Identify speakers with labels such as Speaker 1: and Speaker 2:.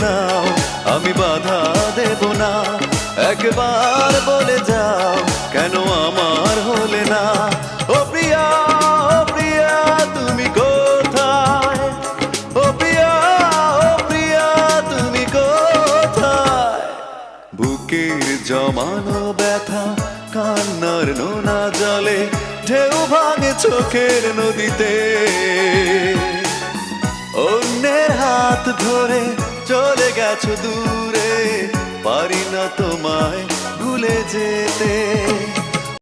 Speaker 1: নাও, আমি বাধা দেব না। একবার বলে যাও কেন আমার হলে না। ও প্রিয়া, ও প্রিয়া তুমি কোথায়? ও প্রিয়া, ও প্রিয়া তুমি কোথায়? বুকের জমানো ব্যথা কান্নার নোনা জলে ঢেউ ভাঙে চোখের নদীতে। অন্যের হাত ধরে চলে গেছো দূরে, পারি না তোমায় ভুলে যেতে।